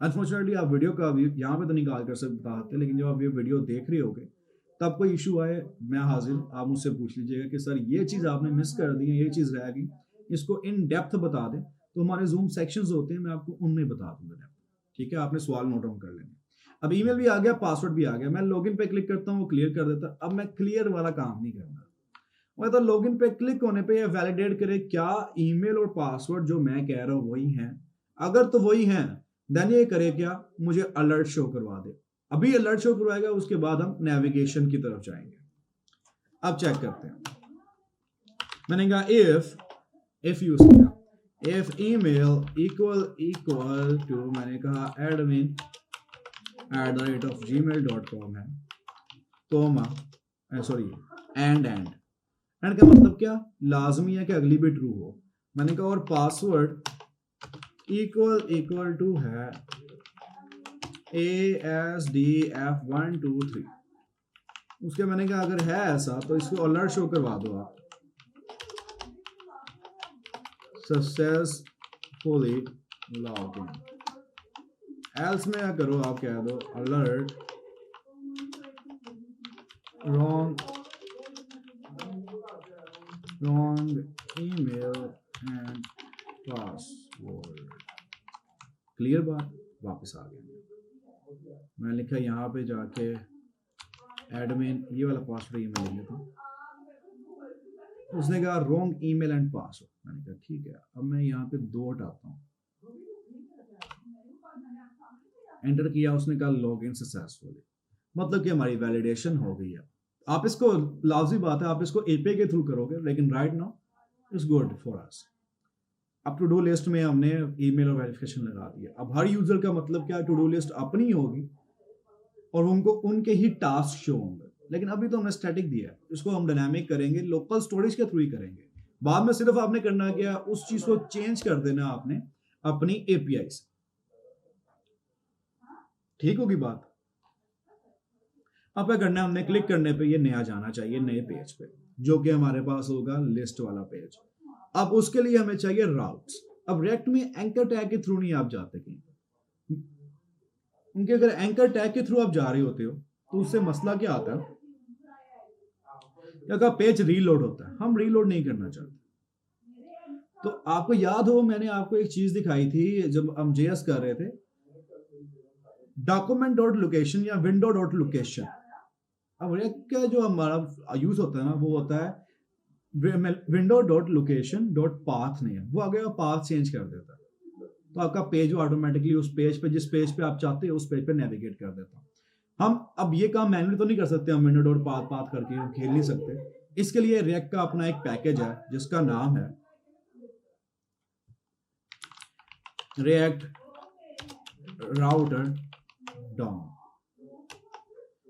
Unfortunately आप वीडियो का भी यहाँ पे तो निकाल कर सकते, लेकिन जब आप ये वीडियो देख रहे होगे तब कोई इशू आए, मैं हाजिर, आप मुझसे पूछ लीजिएगा कि सर ये चीज़ आपने मिस कर दी है, ये चीज़ रह गई, इसको इन डेप्थ बता दें। तो हमारे जूम सेक्शंस होते हैं, मैं आपको उनमें बता दूंगा डेप्थ, ठीक है। आपने सवाल नोट डाउन कर लेंगे। अब ईमेल भी आ गया, पासवर्ड भी आ गया, मैं लॉगिन पे क्लिक करता हूँ, वो क्लियर कर देता। अब मैं क्लियर वाला काम नहीं करना, मैं तो लॉगिन पे क्लिक होने पे ये वैलिडेट करे क्या ईमेल और पासवर्ड जो मैं कह रहा हूँ वही हैं। अगर तो वही हैं देन ये करे क्या, मुझे अलर्ट शो करवा दे। अभी अलर्ट शो करवाएगा, उसके बाद हम नेविगेशन की तरफ जाएंगे। अब चेक करते हैं। मैंने कहा इफ यूज किया, इफ ईमेल इक्वल टू, मैंने कहा admin@gmail.com है, कोमा सॉरी एंड का मतलब क्या, लाजमी है कि अगली भी ट्रू हो। मैंने कहा और पासवर्ड इक्वल टू है ASDF123। उसके मैंने कहा अगर है ऐसा तो इसको अलर्ट शो करवा दो आप, सक्सेसफुली लॉगिन। एल्स में क्या करो, आप कह दो alert wrong email and password. Clear बात, वापस आ गया। मैं लिखा यहाँ पे जाके एडमिन, ये वाला पासवर्ड ईमेल ले लेता हूँ। उसने कहा रॉन्ग ईमेल एंड पासवर्ड। मैंने कहा ठीक है। अब मैं यहाँ पे 2 हटाता हूँ, एंटर किया, उसने कहा लॉगिन सक्सेसफुली, मतलब कि हमारी वैलिडेशन हो गई है। आप इसको, लाजमी बात है आप इसको एपीआई के थ्रू करोगे, लेकिन right now it's good for us. अब टू डू लिस्ट में हमने ईमेल और वेरिफिकेशन लगा दिया। अब हर यूजर का मतलब क्या, टू डू लिस्ट अपनी होगी और उनको उनके ही टास्क शो होंगे, लेकिन अभी तो हमने स्टैटिक दिया है, इसको हम डायनामिक करेंगे, लोकल स्टोरेज के थ्रू ही करेंगे। बाद में सिर्फ आपने करना क्या, उस चीज को चेंज कर देना आपने अपनी एपीआई से, ठीक होगी बात। अब क्या करना है, हमने क्लिक करने पे ये नया जाना चाहिए नए पेज पे, जो कि हमारे पास होगा लिस्ट वाला पेज। अब उसके लिए हमें चाहिए राउट्स। अब रिएक्ट में एंकर टैग के थ्रू नहीं आप जाते कहीं, उनके अगर एंकर टैग के थ्रू आप जा रहे होते हो तो उससे मसला क्या आता है, क्या पेज रीलोड होता है, हम रीलोड नहीं करना चाहते। तो आपको याद हो मैंने आपको एक चीज दिखाई थी जब हम जेएस कर रहे थे, डॉक्यूमेंट डॉट लोकेशन या विंडो डॉट लोकेशन। अब रिएक्ट का जो हमारा यूज होता है ना वो होता है window dot location dot path नहीं है, वो आगे पाथ चेंज कर देता है, तो आपका पेज ऑटोमेटिकली उस पेज पे, जिस पेज पे आप चाहते हो उस पेज पे नेविगेट कर देता है। हम अब ये काम मैन्युअली तो नहीं कर सकते, हम विंडो डॉट पाथ पाथ करके हम खेल नहीं सकते। इसके लिए रिएक्ट का अपना एक पैकेज है जिसका नाम है रिएक्ट राउटर डॉम।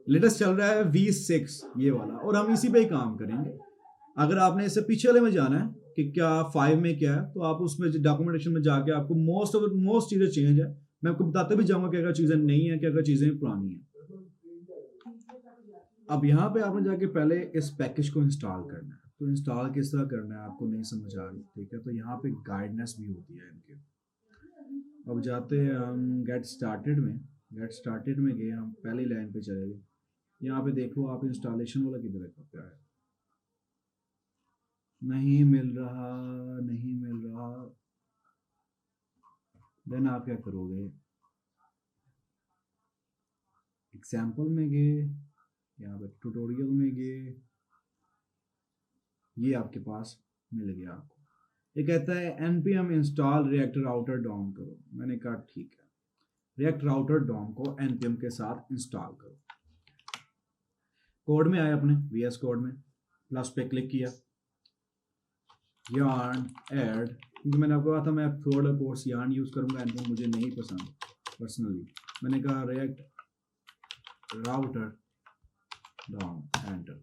लेटेस्ट चल रहा है V6 ये वाला, और हम इसी पे ही काम करेंगे। अगर आपने इससे पीछे वाले में जाना है कि क्या 5 में क्या है, तो आप उसमें डॉक्यूमेंटेशन में जाके आपको मोस्ट चीजें चेंज है, मैं आपको बताते भी जाऊंगा क्या क्या चीजें नहीं है, क्या क्या चीजें पुरानी है। अब यहाँ पे आपने जाके पहले इस पैकेज को इंस्टॉल करना है, तो इंस्टॉल किस तरह करना है आपको नहीं समझ आ रही, ठीक है, तो यहाँ पे गाइडनेस भी होती है इनके। अब जाते हैं हम गेट स्टार्टेड में, गेट स्टार्टेड में गए, हम पहली लाइन पे चले गए। यहाँ पे देखो आप इंस्टॉलेशन वाला किधर है, नहीं मिल रहा। देन आप क्या करोगे, एग्जाम्पल में गए, यहाँ पे ट्यूटोरियल में गए, ये आपके पास मिल गया आपको। ये कहता है npm install React router DOM करो। मैंने कहा ठीक है, रिएक्ट राउटर डॉम को npm के साथ इंस्टॉल करो। कोड में आए अपने VS कोड में, प्लस पे क्लिक किया, yarn add, क्योंकि मैंने आपको कहा था मैं थर्ड कोर्स yarn यूज़ करूँगा, एंड मुझे नहीं पसंद पर्सनली। मैंने कहा react router DOM एंटर।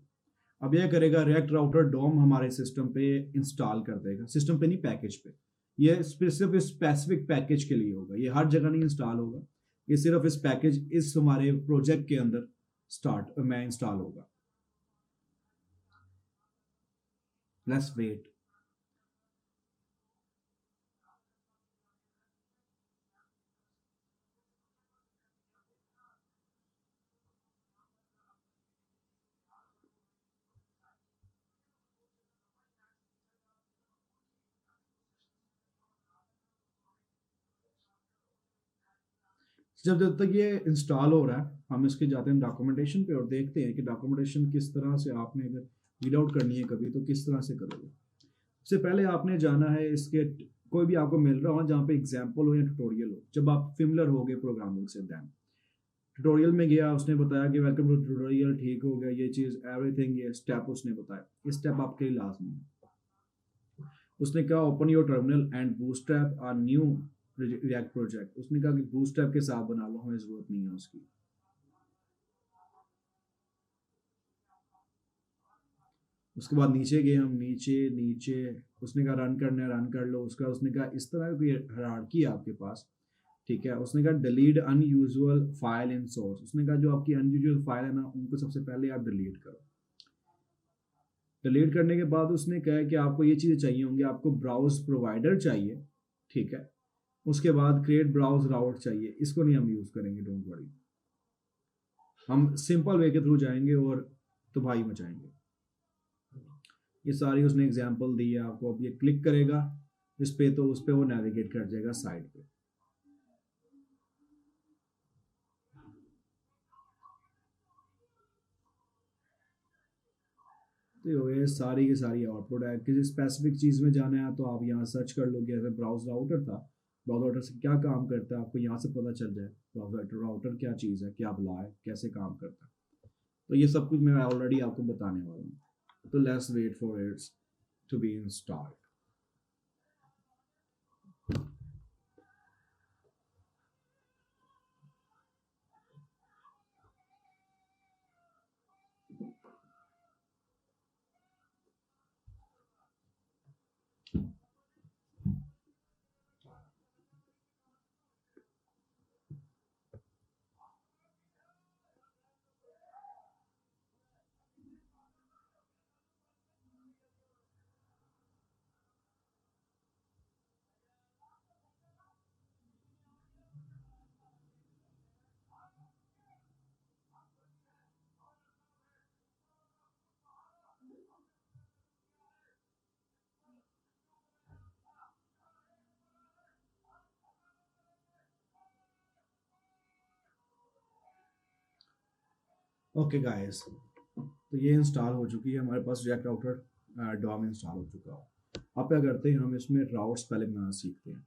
अब ये करेगा react router DOM हमारे सिस्टम पे इंस्टॉल कर देगा, सिस्टम पे नहीं पैकेज पे। ये सिर्फ इस स्पेसिफिक पैकेज के लिए होगा, ये हर जगह नहीं इंस्टॉल होगा, ये सिर्फ इस पैकेज इस हमारे प्रोजेक्ट के अंदर स्टार्ट में इंस्टॉल होगा। Let's wait. जब तक ये इंस्टॉल हो रहा है हम इसके जाते हैं डॉक्यूमेंटेशन पे और देखते हैं कि डॉक्यूमेंटेशन किस तरह से आपने अगर रीड आउट करनी है कभी तो किस तरह से करोगे। सबसे पहले आपने जाना है इसके, कोई भी आपको मिल रहा हो जहाँ पे एग्जाम्पल हो या ट्यूटोरियल हो, जब आप फेमिलियर हो गए प्रोग्रामिंग से, दैन ट्यूटोरियल में गया, उसने बताया कि वेलकम टू ट्यूटोरियल, ठीक हो गया, ये चीज़ एवरीथिंग, ये स्टेप उसने बताया, ये स्टेप आपके लिए लाजमी है। उसने कहा open your terminal and bootstrap a new react project. उसने कहा कि बूटस्ट्रैप के साथ बना लो, हमें ज़रूरत नहीं है उसकी। उसके बाद नीचे गए हम, नीचे नीचे उसने कहा रन करना है, रन कर लो। उसका उसने कहा इस तरह की हायरार्की है आपके पास, ठीक है। उसने कहा delete unusual file in source. उसने कहा जो आपकी अनयूजुअल फाइल है ना उनको सबसे पहले आप डिलीट करो। डिलीट करने के बाद उसने कहा कि आपको ये चीज़ें चाहिए होंगी, आपको ब्राउज प्रोवाइडर चाहिए, ठीक है। उसके बाद क्रिएट ब्राउज राउट चाहिए, इसको नहीं हम यूज़ करेंगे, डोंट वरी, हम सिंपल वे के थ्रू जाएंगे और तबाही मचाएंगे। ये सारी उसने एग्जांपल दी है आपको। अब ये क्लिक करेगा इस पे तो उस पे वो नेविगेट कर जाएगा साइड पे। तो ये सारी की सारी आउटपुट है। किसी स्पेसिफिक चीज़ में जाना है तो आप यहाँ सर्च कर लोगे, जैसे ब्राउज राउटर था, ब्राउज राउटर से क्या काम करता है आपको यहाँ से पता चल जाए, ब्राउज राउटर क्या चीज़ है, क्या बला है, कैसे काम करता है। तो ये सब कुछ मैं ऑलरेडी आपको बताने वाला हूँ। तो let's wait for its to be installed. Okay guys, तो ये इंस्टॉल हो चुकी है हमारे पास, रिएक्ट राउटर डॉम इंस्टॉल हो चुका है। अब क्या करते हैं, हम इसमें राउट स्पेलिंग बनाना सीखते हैं।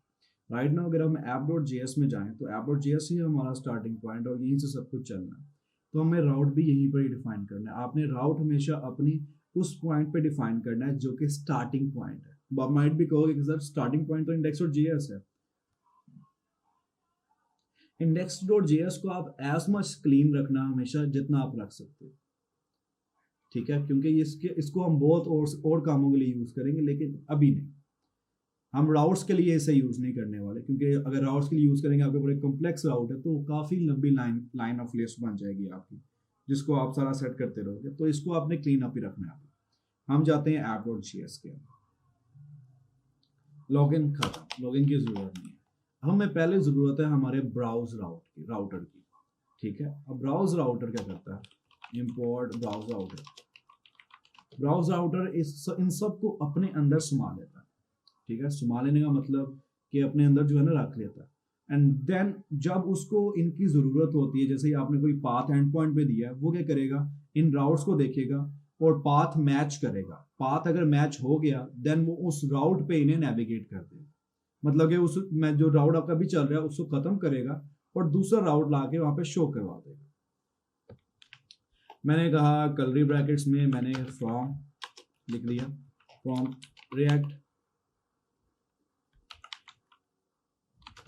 राइट नाउ अगर हम app.js में जाएं तो app.js ही हमारा स्टार्टिंग पॉइंट और यहीं से सब कुछ चलना है। तो हमें राउट भी यहीं पर ही डिफाइन करना है। आपने राउट हमेशा अपनी उस पॉइंट पे डिफाइन करना है जो कि स्टार्टिंग पॉइंट है। आप माइट भी कहोगे कि सर स्टार्टिंग पॉइंट तो index.js है। index.js को आप एज मच क्लीन रखना हमेशा जितना आप रख सकते हो, ठीक है, क्योंकि इसको हम बहुत और कामों के लिए यूज करेंगे, लेकिन अभी नहीं। हम राउट्स के लिए इसे यूज नहीं करने वाले, क्योंकि अगर राउट्स के लिए यूज करेंगे, आपके पूरे कॉम्प्लेक्स राउट है तो काफी लंबी लाइन ऑफ लिस्ट बन जाएगी आपकी, जिसको आप सारा सेट करते रहोगे। तो इसको आपने क्लीन अप ही रखना है। हम जाते हैं app.js के अंदर। लॉगिन खत्म, लॉगिन की जरूरत नहीं है। हमें पहले जरूरत है हमारे ब्राउज राउटर की, ठीक है। अब ब्राउज राउटर क्या करता है, import browse router. Browse router इन सब को अपने अंदर सुमा लेता है, ठीक है। सुमा लेने का मतलब कि अपने अंदर जो है ना रख लेता है। एंड देन जब उसको इनकी जरूरत होती है, जैसे ही आपने कोई पाथ एंड पॉइंट पे दिया है, वो क्या करेगा, इन राउट्स को देखेगा और पाथ मैच करेगा। पाथ अगर मैच हो गया देन वो उस राउट पे इन्हें नेविगेट कर देगा। मतलब कि उस मैं जो राउट आपका भी चल रहा है उसको खत्म करेगा और दूसरा राउट लाके वहां पे शो करवा देगा। मैंने कहा कर्ली ब्रैकेट्स में मैंने फ्रॉम लिख दिया, फ्रॉम react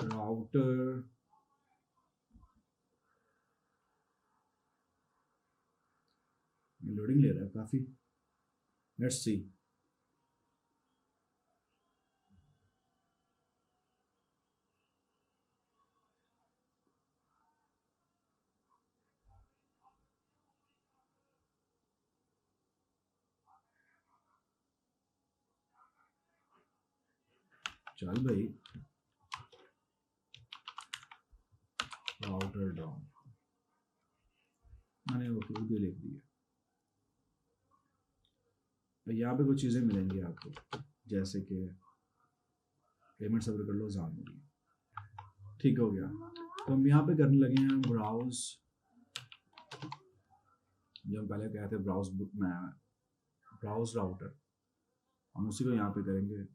router लोडिंग ले रहा है काफी, लेट्स सी। चल भाई, राउटर डाउन मैंने ओके भी लिख दिया। यहाँ पे कुछ चीज़ें मिलेंगी आपको, जैसे कि पेमेंट सर्वर कर लो, जान होगी। ठीक हो गया। तो हम यहाँ पे करने लगे हैं ब्राउज, जो हम पहले कहते हैं ब्राउज राउटर, हम उसी को यहाँ पे करेंगे।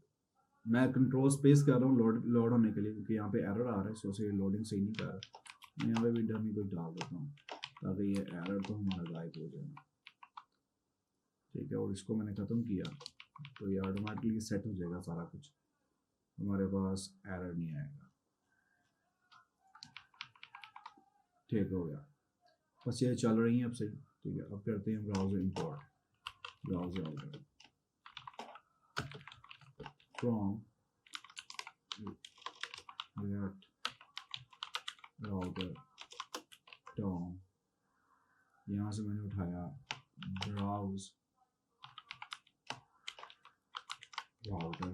मैं कंट्रोल स्पेस कर रहा हूँ लोड होने के लिए, क्योंकि यहाँ पे एरर आ रहा है, सो से लोडिंग सही नहीं कर रहा। मैं यहाँ पे भी डमी कुछ डाल देता हूँ ताकि ये एरर तो हमारा गायब हो जाए। ठीक है, और इसको मैंने ख़त्म किया तो ये ऑटोमेटिकली सेट हो जाएगा सारा कुछ, हमारे पास एरर नहीं आएगा। ठीक हो गया, बस ये चल रही है अब सही। ठीक है, अब करते हैं browser import, browser router from react router DOM। यहाँ से मैंने उठाया ब्राउज राउटर।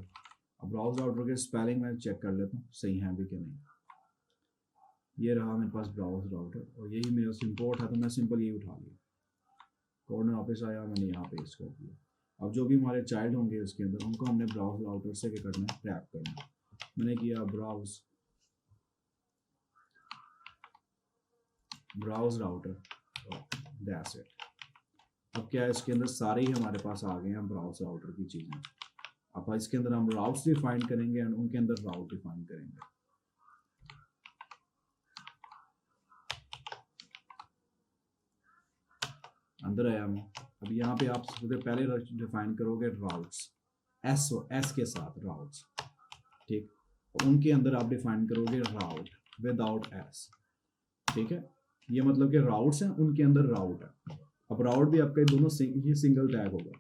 अब ब्राउज राउटर के स्पेलिंग मैं चेक कर लेता हूँ सही है भी कि नहीं। ये रहा मेरे पास ब्राउज राउटर, और यही मेरे पास इंपोर्ट है, तो मैं सिंपल यही उठा लिया। कोड में वापस आया, मैंने यहाँ पेस्ट कर दिया। अब जो भी हमारे चाइल्ड होंगे उसके अंदर, उनको हमने ब्राउज राउटर से क्या करना है, रैप करना है। मैंने किया ब्राउज राउटर, दैट्स इट। अब क्या है, इसके अंदर सारे ही हमारे पास आ गए हैं ब्राउज राउटर की चीज़ें। अब इसके अंदर हम राउट्स डिफाइन करेंगे एंड उनके अंदर राउट डिफाइन करेंगे। अंदर आया मैं। अब यहाँ पे आप सबसे पहले डिफाइन करोगे राउट्स, एस के साथ राउट्स। ठीक, उनके अंदर आप डिफाइन करोगे राउट विदाउट एस। ठीक है, ये मतलब कि राउट्स हैं, उनके अंदर राउट है। अब राउट भी आपका दोनों ये सिंगल टैग होगा।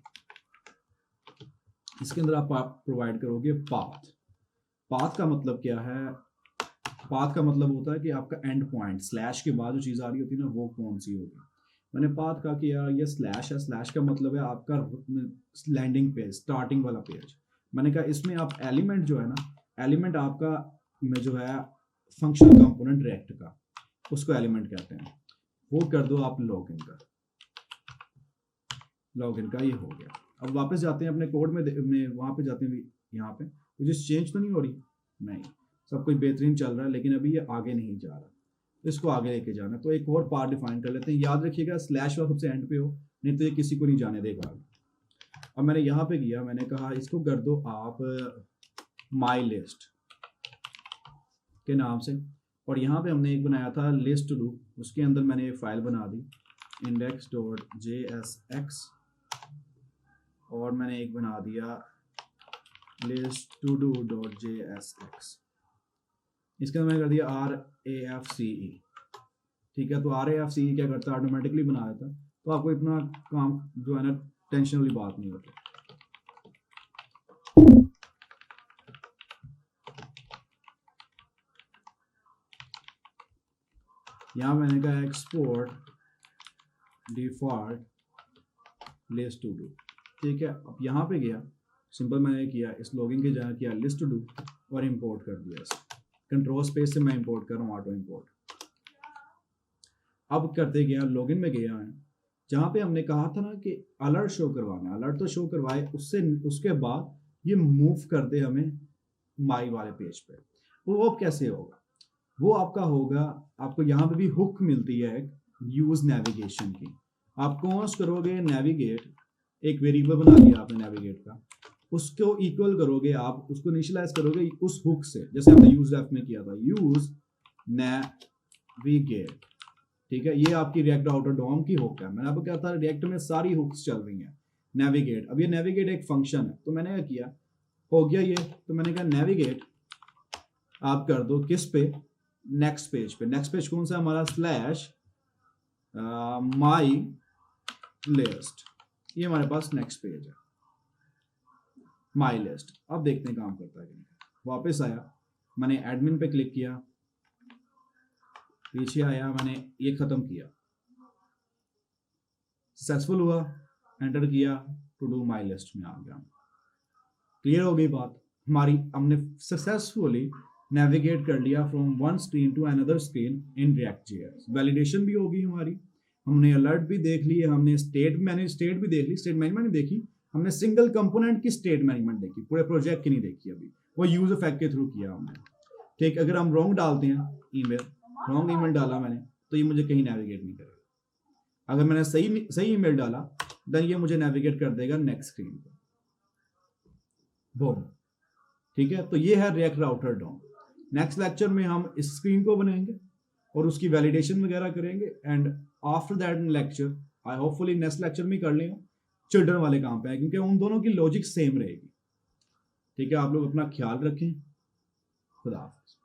इसके अंदर आप प्रोवाइड करोगे पाथ। पाथ का मतलब क्या है, पाथ का मतलब होता है कि आपका एंड पॉइंट, स्लैश के बाद जो चीज़ आ रही होती है ना, वो कौन सी होगी। मैंने पाथ कहा कि यार ये स्लैश है, स्लैश का मतलब है आपका लैंडिंग पेज, स्टार्टिंग वाला पेज। मैंने कहा इसमें आप एलिमेंट जो है ना, एलिमेंट आपका में जो है फंक्शनल कंपोनेंट रिएक्ट का, उसको एलिमेंट कहते हैं। वो कर दो आप लॉगिन का, लॉगिन का ये हो गया। अब वापस जाते हैं अपने कोड में वहाँ पे जाते हैं, यहाँ पे कुछ चेंज तो नहीं हो रही, नहीं, सब कुछ बेहतरीन चल रहा है, लेकिन अभी ये आगे नहीं जा रहा, इसको आगे लेके जाना। तो एक और पार्ट डिफाइन कर लेते हैं। याद रखिएगा स्लैश वाला सबसे एंड पे हो, नहीं तो ये किसी को नहीं जाने देगा। अब मैंने यहाँ पे किया, मैंने कहा इसको कर दो आप माई लिस्ट के नाम से, और यहाँ पे हमने एक बनाया था लिस्ट टू डू, उसके अंदर मैंने एक फाइल बना दी index.jsx, और मैंने एक बना दिया list2do.jsx। इसके अंदर मैंने कर दिया RAFCE। ठीक है, तो RAFCE क्या करता है, ऑटोमेटिकली बना देता, तो आपको इतना काम जो है ना टेंशन वाली बात नहीं होती। यहाँ मैंने कहा export default list to do. ठीक है, अब यहाँ पे गया, सिंपल मैंने किया इस लॉगिन के जगह किया लिस्ट टू डू और इंपोर्ट कर दिया इसे। कंट्रोल स्पेस से मैं इंपोर्ट कर रहा हूँ, ऑटो इंपोर्ट। अब करते गया, लॉगिन में गया है, जहाँ पे हमने कहा था ना कि अलर्ट शो करवाना, अलर्ट तो शो करवाए, उससे उसके बाद ये मूव कर दे हमें माई वाले पेज पे। वो अब कैसे होगा, वो आपका होगा, आपको यहाँ पे भी हुक मिलती है यूज नेविगेशन की। आप कौन करोगे नेविगेट, एक वेरिएबल बना लिया आपने नेविगेट का, उसको इक्वल करोगे आप, उसको इनिशियलाइज करोगे उस हुक से, जैसे हमने यूज रेफ में किया था, यूज नेविगेट। ठीक है, ये आपकी रिएक्ट राउटर डॉम की हुक है। मैंने आपको क्या था, रिएक्ट में सारी हुक्स चल रही हैं, नेविगेट। अब ये नेविगेट एक फंक्शन है, तो मैंने क्या किया, हो गया ये, तो मैंने कहा नेविगेट आप कर दो किस पे, नेक्स्ट पेज पे। नेक्स्ट पेज कौन सा हमारा, स्लैश माई लिस्ट, ये हमारे पास नेक्स्ट पेज है माई लिस्ट। अब देखते हैं काम करता है कि नहीं। वापस आया, मैंने एडमिन पे क्लिक किया, पीछे आया, मैंने ये खत्म किया, सक्सेसफुल हुआ, एंटर किया, टू डू माई लिस्ट में आ गया। क्लियर हो गई बात हमारी, हमने सक्सेसफुली नेविगेट कर लिया from one screen to another screen in React.js। Validation भी होगी हमारी, हमने अलर्ट भी देख लिए, हमने स्टेट भी देख ली, स्टेट मैनेजमेंट भी देखी, हमने सिंगल कंपोनेंट की स्टेट मैनेजमेंट देखी, पूरे प्रोजेक्ट की नहीं देखी अभी, वो यूज इफेक्ट के थ्रू किया हमने। ठीक, अगर हम रॉन्ग डालते हैं रॉन्ग ईमेल डाला मैंने, तो ये मुझे कहीं नेविगेट नहीं करेगा। अगर मैंने सही ईमेल डाला, देन ये मुझे नेविगेट कर देगा नेक्स्ट स्क्रीन पर। बूम, ठीक है। तो ये है React router DOM। Next lecture में हम इस स्क्रीन को बनाएंगे और उसकी वैलिडेशन वगैरह करेंगे, and after that lecture I hopefully next lecture में कर लेंगे चिल्ड्रन वाले काम पे है, क्योंकि उन दोनों की लॉजिक सेम रहेगी। ठीक है, आप लोग अपना ख्याल रखें। खुदा हाफिज़।